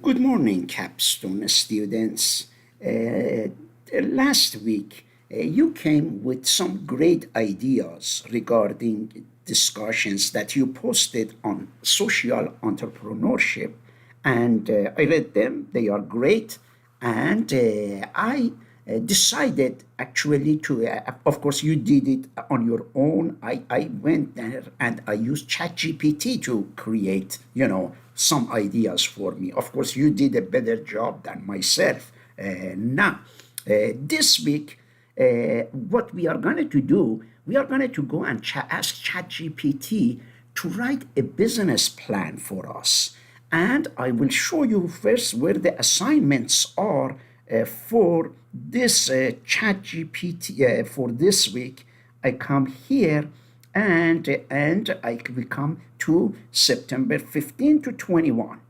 Good morning, Capstone students. Last week, you came with some great ideas regarding discussions that you posted on social entrepreneurship, and I read them. They are great, and I decided actually to, of course, you did it on your own. I went there and I used ChatGPT to create, some ideas for me. Of course, you did a better job than myself. This week, what we are going to do, we are going to go and ask ChatGPT to write a business plan for us. And I will show you first where the assignments are for this ChatGPT for this week. I come here we come to September 15 to 21.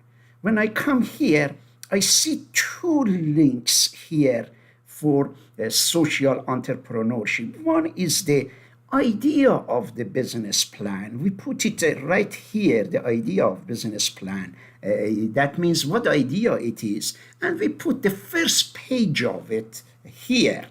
When I come here, I see two links here for social entrepreneurship. One is the idea of the business plan. We put it right here, the idea of business plan. That means what idea it is. And we put the first page of it here.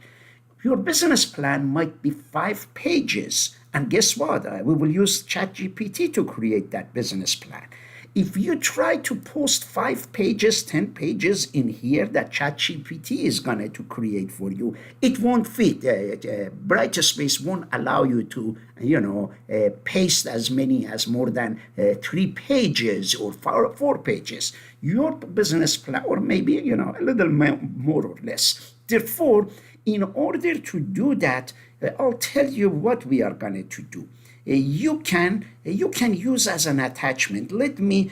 Your business plan might be 5 pages. And guess what? We will use ChatGPT to create that business plan. If you try to post 5 pages, 10 pages in here that ChatGPT is going to create for you, it won't fit. Brightspace won't allow you to, paste as many as more than 3 pages or 4 pages. Your business plan, or maybe, a little more or less. Therefore, in order to do that, I'll tell you what we are going to do. You can use as an attachment. Let me,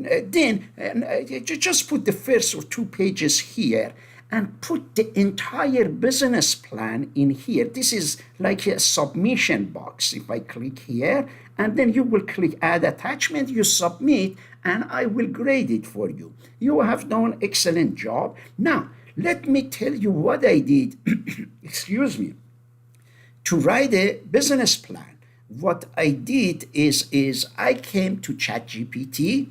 then just put the first or 2 pages here and put the entire business plan in here. This is like a submission box. If I click here, and then you will click add attachment, you submit, and I will grade it for you. You have done excellent job. Now, let me tell you what I did, excuse me, to write a business plan. What I did is I came to ChatGPT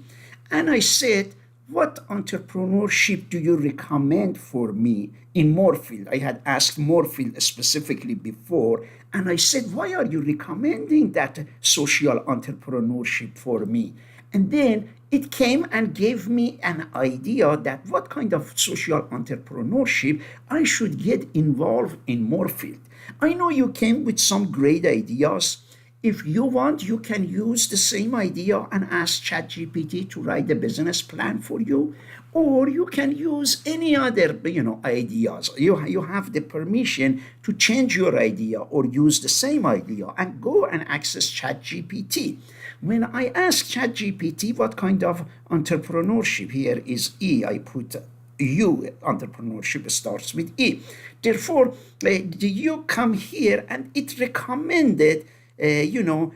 and I said, what entrepreneurship do you recommend for me in Moorfield? I had asked Moorfield specifically before, and I said, why are you recommending that social entrepreneurship for me? And then it came and gave me an idea that what kind of social entrepreneurship I should get involved in Moorfield. I know you came with some great ideas. If you want, you can use the same idea and ask ChatGPT to write the business plan for you, or you can use any other, ideas. You have the permission to change your idea or use the same idea and go and access ChatGPT. When I ask ChatGPT what kind of entrepreneurship, here is E, I put U, entrepreneurship starts with E. Therefore, you come here and it recommended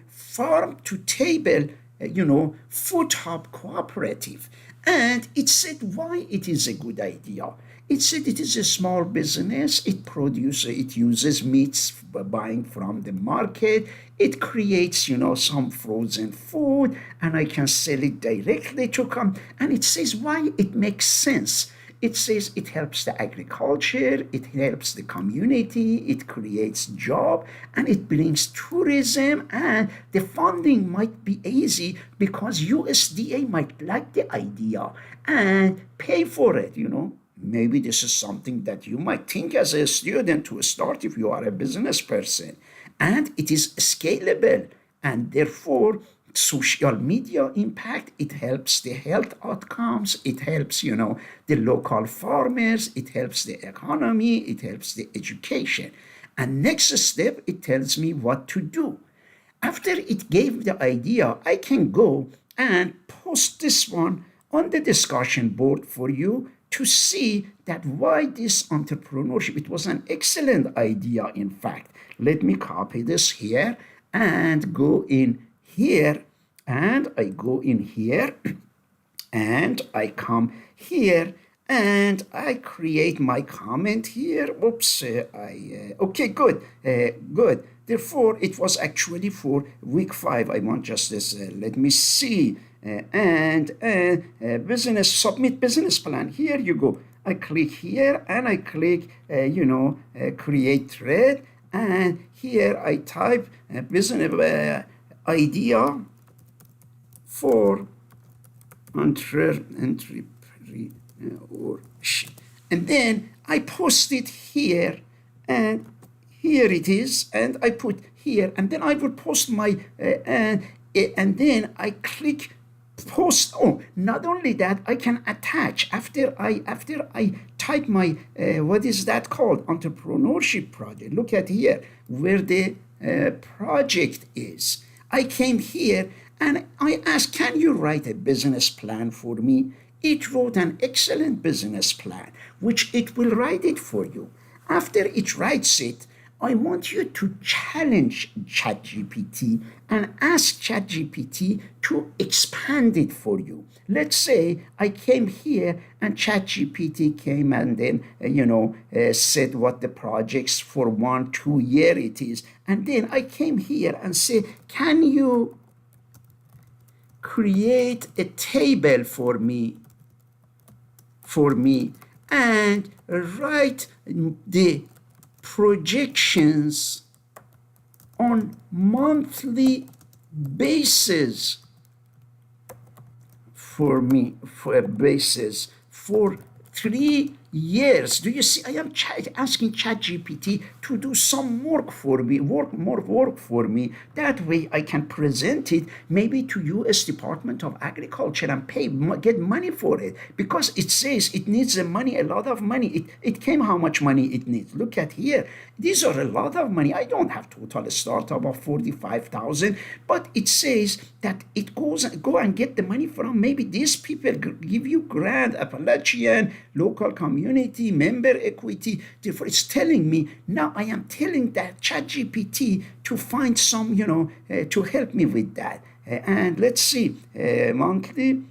farm to table, food hub cooperative. And it said why it is a good idea. It said it is a small business. It uses meats buying from the market. It creates, some frozen food, and I can sell it directly to come. And it says why it makes sense. It says it helps the agriculture, it helps the community, it creates job, and it brings tourism, and the funding might be easy because USDA might like the idea and pay for it. Maybe this is something that you might think as a student to start if you are a business person. And it is scalable, and therefore social media impact, it helps the health outcomes, it helps the local farmers, it helps the economy, it helps the education. And next step, it tells me what to do. After it gave the idea, I can go and post this one on the discussion board for you to see that why this entrepreneurship, it was an excellent idea. In fact, let me copy this here and go in here, and I go in here and I come here and I create my comment here. Oops, okay, good, good. Therefore, it was actually for week 5. I want just this, let me see, business, submit business plan. Here you go. I click here and I click, create thread. And here I type business idea for entrepreneurship. And then I post it here, and here it is, and I put here, and then I will post my, and then I click post. Oh, not only that, I can attach after I type my what is that called, entrepreneurship project. Look at here where the project is. I came here and I asked, can you write a business plan for me? It wrote an excellent business plan, which it will write it for you. After it writes it, I want you to challenge ChatGPT and ask ChatGPT to expand it for you. Let's say I came here and ChatGPT came and then, said what the projects for 1-2 year it is. And then I came here and say, can you create a table for me and write the projections on monthly basis for 3 years. Do you see? I am asking ChatGPT to do some work for me, more work for me. That way I can present it maybe to U.S. Department of Agriculture and get money for it, because it says it needs the money, a lot of money. It came how much money it needs. Look at here. These are a lot of money. I don't have total startup of 45,000, but it says that it go and get the money from maybe these people give you grant, Appalachian, local community, member equity. Therefore, it's telling me now I am telling that ChatGPT to find some, to help me with that. And let's see, a monthly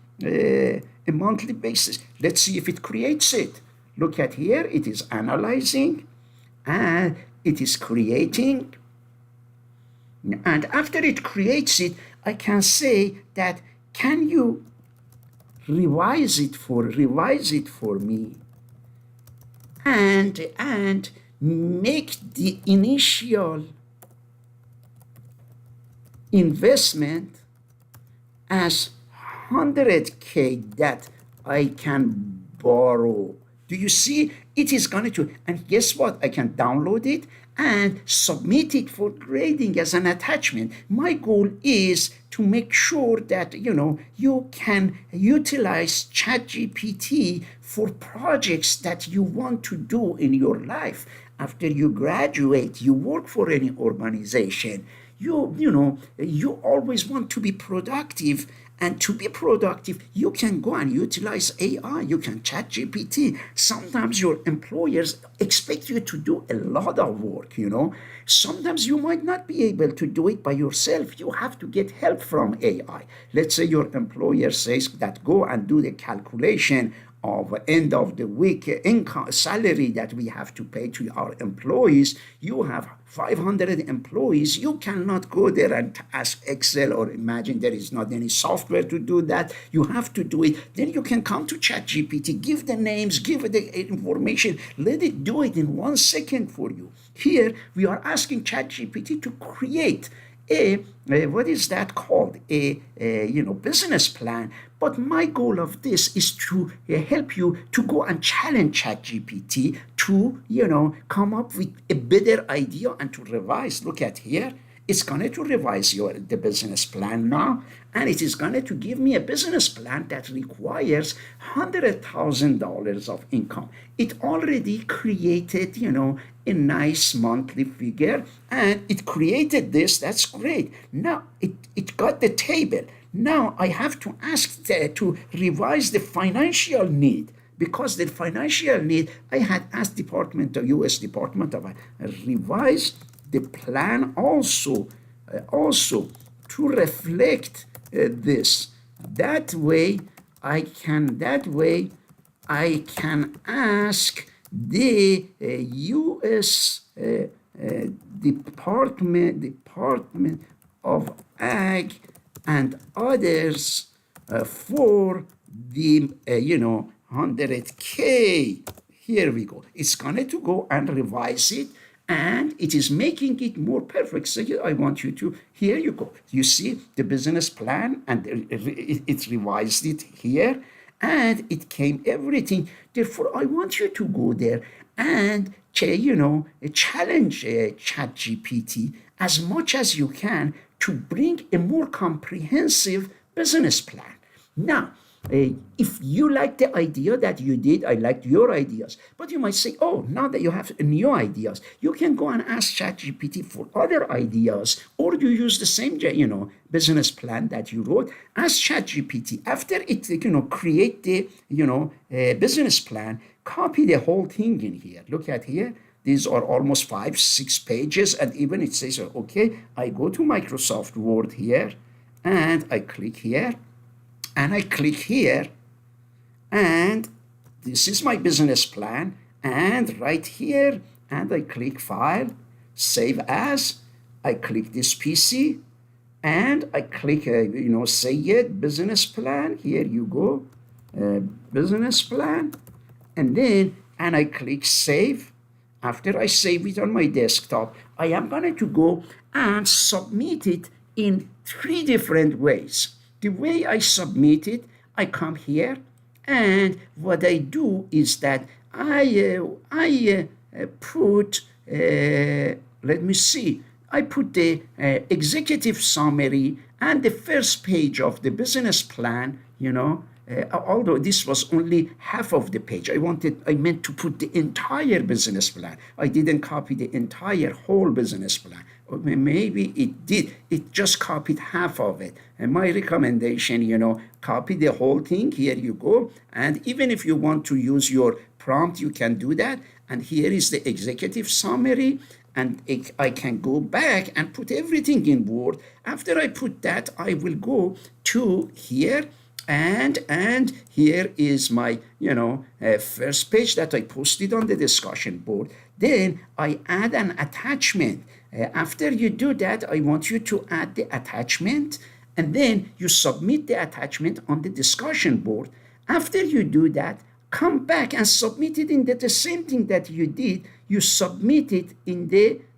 basis. Let's see if it creates it. Look at here. It is analyzing and it is creating. And after it creates it, I can say that, can you revise it for me and make the initial investment as 100K that I can borrow. Do you see? It is going to, and guess what? I can download it and submit it for grading as an attachment. My goal is to make sure that, you can utilize ChatGPT for projects that you want to do in your life. After you graduate, you work for any organization. You always want to be productive. And to be productive, you can go and utilize AI. You can ChatGPT. Sometimes your employers expect you to do a lot of work, Sometimes you might not be able to do it by yourself. You have to get help from AI. Let's say your employer says that go and do the calculation of end of the week income salary that we have to pay to our employees. You have 500 employees. You cannot go there and ask Excel or imagine there is not any software to do that. You have to do it. Then you can come to ChatGPT, give the names, give the information, let it do it in 1 second for you. Here we are asking ChatGPT to create a what is that called, a business plan. But my goal of this is to help you to go and challenge ChatGPT to come up with a better idea and to revise. Look at here. It's going to revise the business plan now, and it is going to give me a business plan that requires $100,000 of income. It already created, a nice monthly figure, and it created this. That's great. Now it got the table. Now I have to ask to revise the financial need, because the financial need, I had asked U.S. Department of revise the plan also to reflect this. That way I can ask the U.S. Department of Ag and others for the 100K. Here we go. It's going to go and revise it, and it is making it more perfect. So I want you to, here you go. You see the business plan, and it revised it here, and it came everything. Therefore, I want you to go there and challenge ChatGPT as much as you can to bring a more comprehensive business plan. Now, if you like the idea that you did, I liked your ideas. But you might say, oh, now that you have new ideas, you can go and ask ChatGPT for other ideas, or you use the same, business plan that you wrote. Ask ChatGPT after it, create the, business plan. Copy the whole thing in here. Look at here. These are almost 5-6 pages, and even it says, okay, I go to Microsoft Word here, and I click here. And I click here, and this is my business plan, and right here, and I click File, Save As, I click this PC, and I click, say it, Business Plan, here you go, Business Plan, and I click Save. After I save it on my desktop, I am going to go and submit it in 3 different ways. The way I submit it, I come here, and what I do is that I put, let me see, I put the executive summary and the first page of the business plan, although this was only half of the page. I meant to put the entire business plan. I didn't copy the entire whole business plan. Or maybe it did. It just copied half of it. And my recommendation, copy the whole thing. Here you go. And even if you want to use your prompt, you can do that. And here is the executive summary. And I can go back and put everything in Word. After I put that, I will go to here. And here is my, first page that I posted on the discussion board. Then I add an attachment. After you do that, I want you to add the attachment, and then you submit the attachment on the discussion board. After you do that, come back and submit it in the same thing that you did. You submit it in the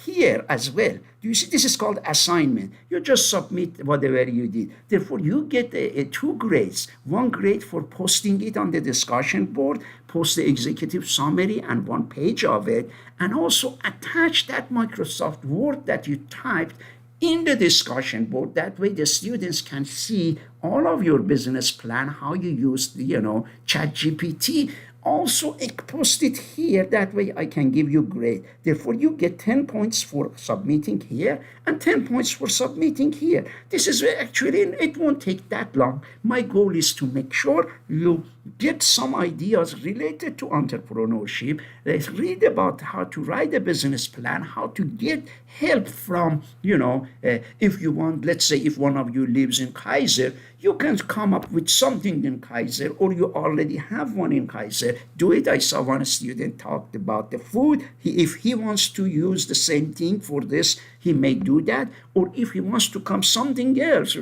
here as well. Do you see? This is called assignment. You just submit whatever you did. Therefore, you get 2 grades. 1 grade for posting it on the discussion board, post the executive summary and 1 page of it, and also attach that Microsoft Word that you typed in the discussion board. That way the students can see all of your business plan, how you use ChatGPT. Also, post it here. That way I can give you grade. Therefore, you get 10 points for submitting here and 10 points for submitting here. This is actually, it won't take that long. My goal is to make sure you get some ideas related to entrepreneurship. Let's read about how to write a business plan, how to get help from, if you want, let's say if one of you lives in Kaiser, you can come up with something in Kaiser, or you already have one in Kaiser. Do it. I saw one student talked about the food. If he wants to use the same thing for this, he may do that. Or if he wants to come something else,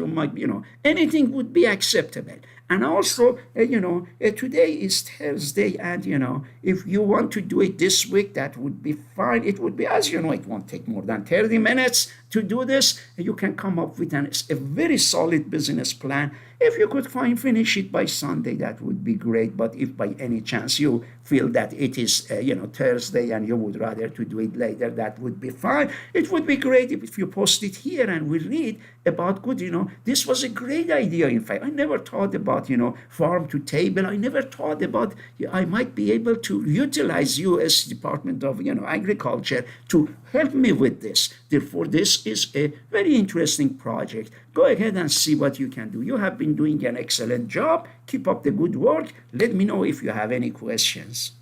anything would be acceptable. And also, today is Thursday, and, if you want to do it this week, that would be fine. It would be, as you know, it won't take more than 30 minutes to do this. You can come up with a very solid business plan. If you could finish it by Sunday, that would be great. But if by any chance you feel that it is, Thursday and you would rather to do it later, that would be fine. It would be great if you post it here and we read about good, this was a great idea. In fact, I never thought about, farm to table. I never thought about, I might be able to utilize U.S. Department of, Agriculture to help me with this. Therefore, this is a very interesting project. Go ahead and see what you can do. You have been doing an excellent job. Keep up the good work. Let me know if you have any questions.